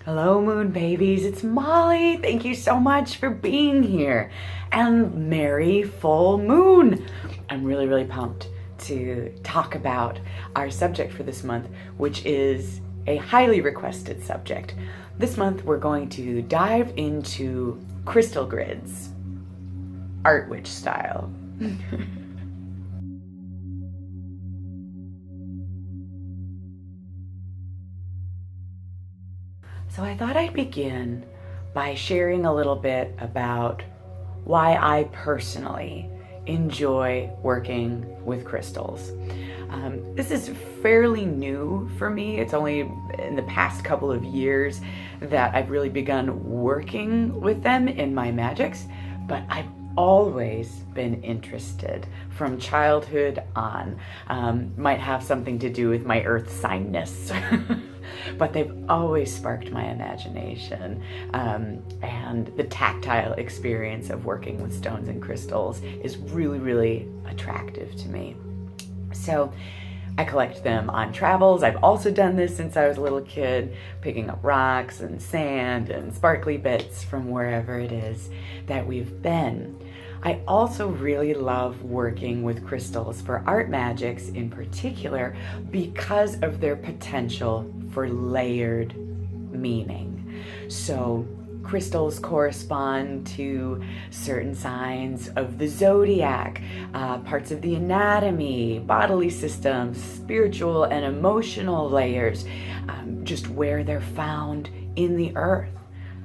Hello, moon babies. It's Molly. Thank you so much for being here. And merry full moon. I'm really pumped to talk about our subject for this month, which is a highly requested subject. This month, we're going to dive into crystal grids, Art Witch style. So I thought I'd begin by sharing a little bit about why I personally enjoy working with crystals. This is fairly new for me. It's only in the past couple of years that I've really begun working with them in my magics, but I've always been interested from childhood on. Might have something to do with my earth signness. But they've always sparked my imagination, and the tactile experience of working with stones and crystals is really attractive to me. So I collect them on travels. I've also done this since I was a little kid, picking up rocks and sand and sparkly bits from wherever it is that we've been. I also really love working with crystals for art magics in particular because of their potential for layered meaning. So crystals correspond to certain signs of the zodiac, parts of the anatomy, bodily systems, spiritual and emotional layers, just where they're found in the earth,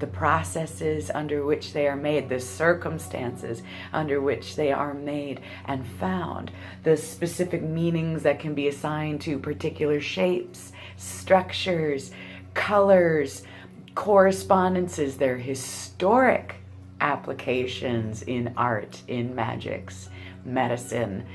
the processes under which they are made, the circumstances under which they are made and found, the specific meanings that can be assigned to particular shapes, structures, colors, correspondences, their historic applications in art, in magics, medicine,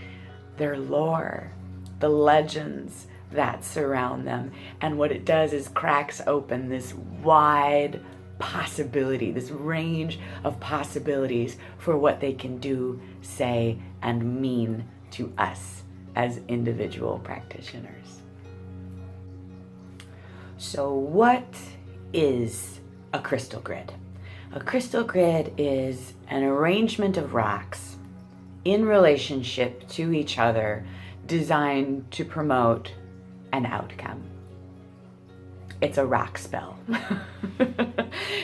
their lore, the legends that surround them. And what it does is cracks open this wide possibility, this range of possibilities for what they can do, say, and mean to us as individual practitioners. So what is a crystal grid? A crystal grid is an arrangement of rocks in relationship to each other designed to promote an outcome. It's a rock spell.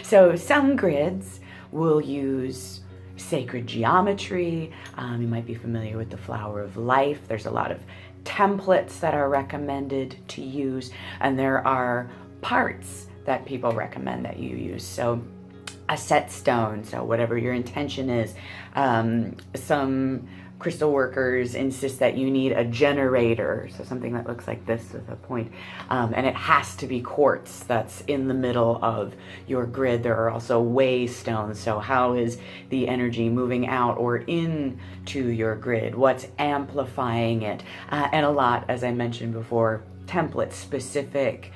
So some grids will use sacred geometry. You might be familiar with the Flower of Life. There's a lot of templates that are recommended to use, and there are parts that people recommend that you use. So a set stone, so whatever your intention is. Some crystal workers insist that you need a generator, so something that looks like this with a point, and it has to be quartz that's in the middle of your grid. There are also way stones, so how is the energy moving out or into your grid? What's amplifying it? And a lot, as I mentioned before, template specific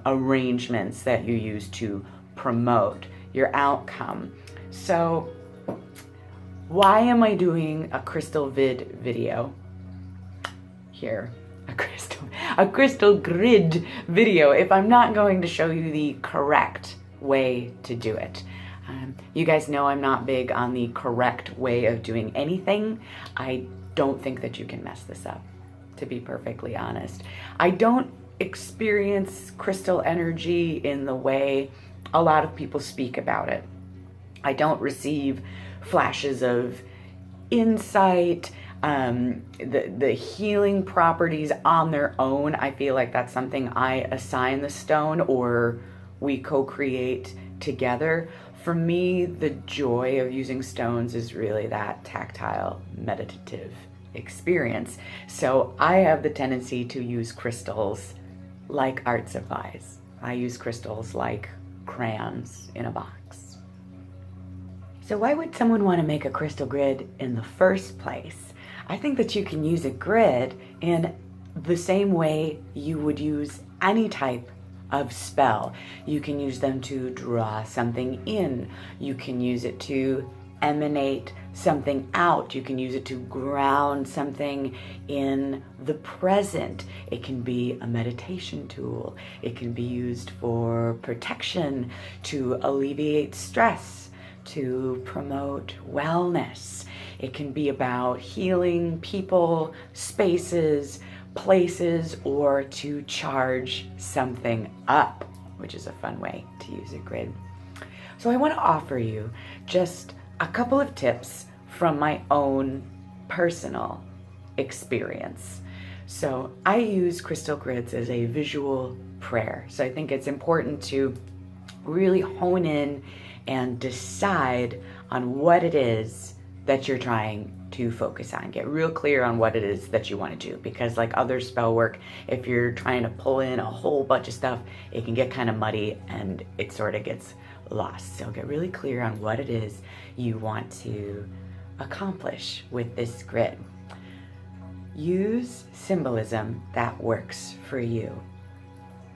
arrangements that you use to promote your outcome. So why am I doing a crystal vid video here? A crystal grid video if I'm not going to show you the correct way to do it. You guys know I'm not big on the correct way of doing anything. I don't think that you can mess this up, to be perfectly honest. I don't experience crystal energy in the way a lot of people speak about it. I don't receive flashes of insight, the healing properties on their own. I feel like that's something I assign the stone or we co-create together. For me, the joy of using stones is really that tactile, meditative experience. So I have the tendency to use crystals like art supplies. I use crystals like crayons in a box. So why would someone want to make a crystal grid in the first place? I think that you can use a grid in the same way you would use any type of spell. You can use them to draw something in. You can use it to emanate something out. You can use it to ground something in the present. It can be a meditation tool. It can be used for protection, to alleviate stress, to promote wellness. It can be about healing people, spaces, places, or to charge something up, which is a fun way to use a grid. So I want to offer you just a couple of tips from my own personal experience. So I use crystal grids as a visual prayer. So I think it's important to really hone in and decide on what it is that you're trying to focus on. Get real clear on what it is that you want to do, because like other spell work, if you're trying to pull in a whole bunch of stuff, it can get kind of muddy and it sort of gets lost. So get really clear on what it is you want to accomplish with this grid. Use symbolism that works for you.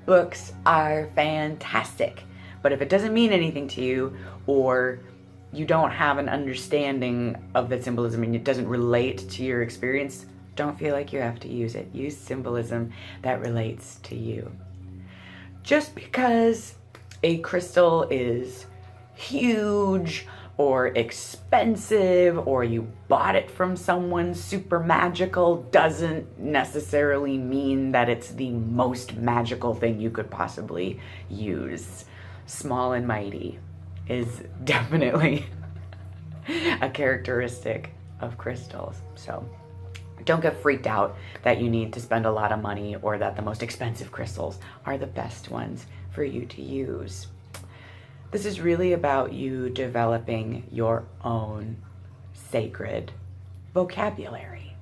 Books are fantastic, but if it doesn't mean anything to you, or you don't have an understanding of the symbolism and it doesn't relate to your experience, don't feel like you have to use it. Use symbolism that relates to you. Just because a crystal is huge or expensive, or you bought it from someone super magical, doesn't necessarily mean that it's the most magical thing you could possibly use. Small and mighty is definitely a characteristic of crystals. So don't get freaked out that you need to spend a lot of money, or that the most expensive crystals are the best ones for you to use. This is really about you developing your own sacred vocabulary.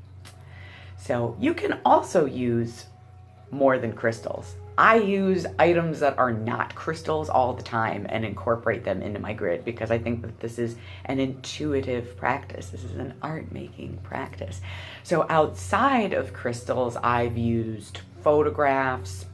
So you can also use more than crystals. I use items that are not crystals all the time and incorporate them into my grid, because I think that this is an intuitive practice. This is an art-making practice. So outside of crystals, I've used photographs,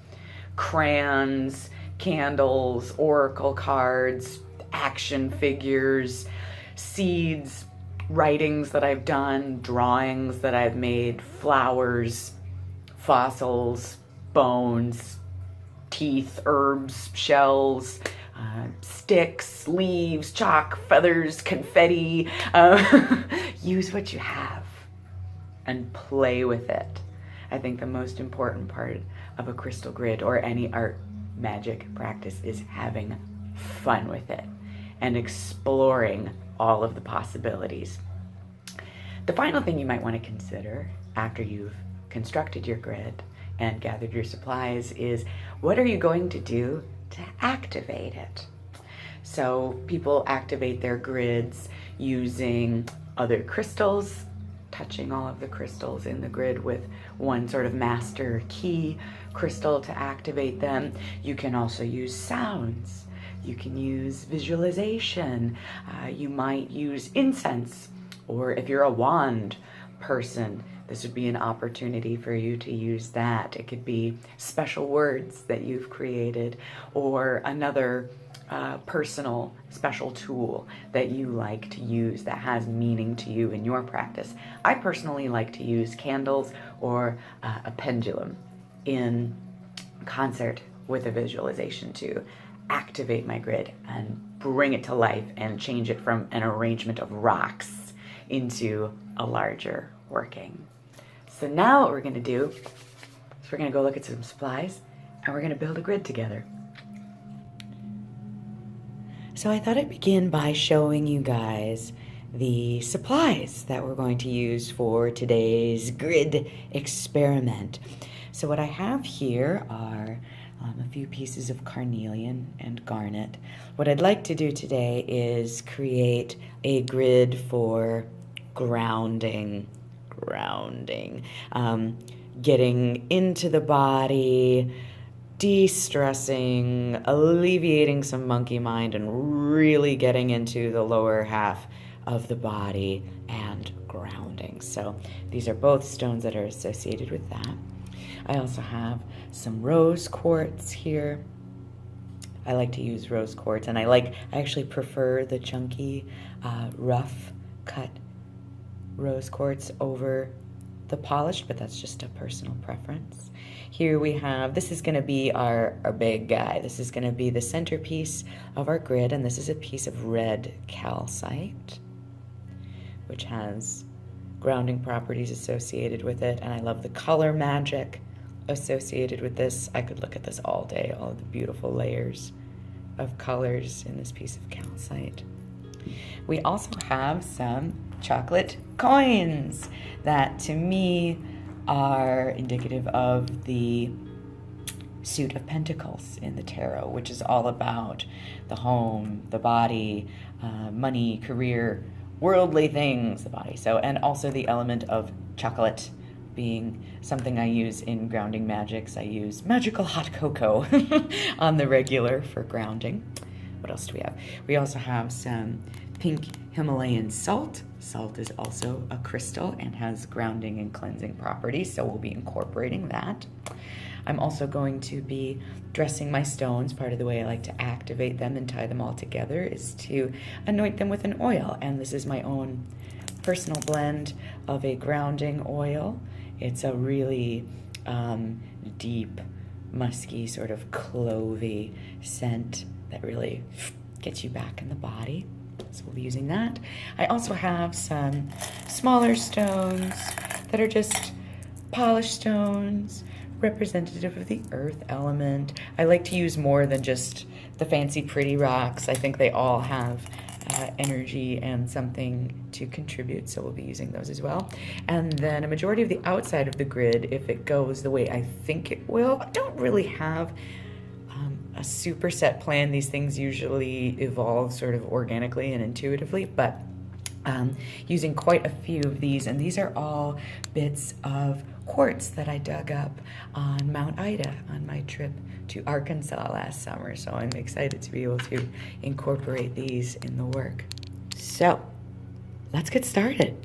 crayons, candles, oracle cards, action figures, seeds, writings that I've done, drawings that I've made, flowers, fossils, bones, teeth, herbs, shells, sticks, leaves, chalk, feathers, confetti. Use what you have and play with it. I think the most important part of a crystal grid or any art magic practice is having fun with it and exploring all of the possibilities. The final thing you might want to consider after you've constructed your grid and gathered your supplies is, what are you going to do to activate it? So people activate their grids using other crystals, touching all of the crystals in the grid with one sort of master key crystal to activate them. You can also use sounds. You can use visualization. You might use incense, or if you're a wand person, this would be an opportunity for you to use that. It could be special words that you've created, or another personal special tool that you like to use that has meaning to you in your practice. I personally like to use candles or a pendulum in concert with a visualization to activate my grid and bring it to life and change it from an arrangement of rocks into a larger working. So now what we're going to do is we're going to go look at some supplies and we're going to build a grid together. So I thought I'd begin by showing you guys the supplies that we're going to use for today's grid experiment. So what I have here are a few pieces of carnelian and garnet. What I'd like to do today is create a grid for grounding, getting into the body, de-stressing, alleviating some monkey mind, and really getting into the lower half of the body and grounding. So these are both stones that are associated with that. I also have some rose quartz here, I like to use rose quartz, and I actually prefer the chunky, rough cut rose quartz over the polished, but that's just a personal preference. Here we have, this is going to be our big guy. This is going to be the centerpiece of our grid, and this is a piece of red calcite, which has grounding properties associated with it, and I love the color magic associated with this. I could look at this all day, all of the beautiful layers of colors in this piece of calcite. We also have some chocolate coins that to me are indicative of the suit of pentacles in the tarot, which is all about the home, the body, money, career, worldly things, the body. So, and also the element of chocolate being something I use in grounding magics. I use magical hot cocoa on the regular for grounding. What else do we have? We also have some pink Himalayan salt. Salt is also a crystal and has grounding and cleansing properties, so we'll be incorporating that. I'm also going to be dressing my stones. Part of the way I like to activate them and tie them all together is to anoint them with an oil, and this is my own personal blend of a grounding oil. It's a really deep, musky, sort of clovey scent that really gets you back in the body. So we'll be using that. I also have some smaller stones that are just polished stones, representative of the earth element. I like to use more than just the fancy pretty rocks. I think they all have energy and something to contribute, so we'll be using those as well. And then a majority of the outside of the grid, if it goes the way I think it will. I don't really have a super set plan. These things usually evolve sort of organically and intuitively, but using quite a few of these, and these are all bits of quartz that I dug up on Mount Ida on my trip to Arkansas last summer, so I'm excited to be able to incorporate these in the work. So let's get started.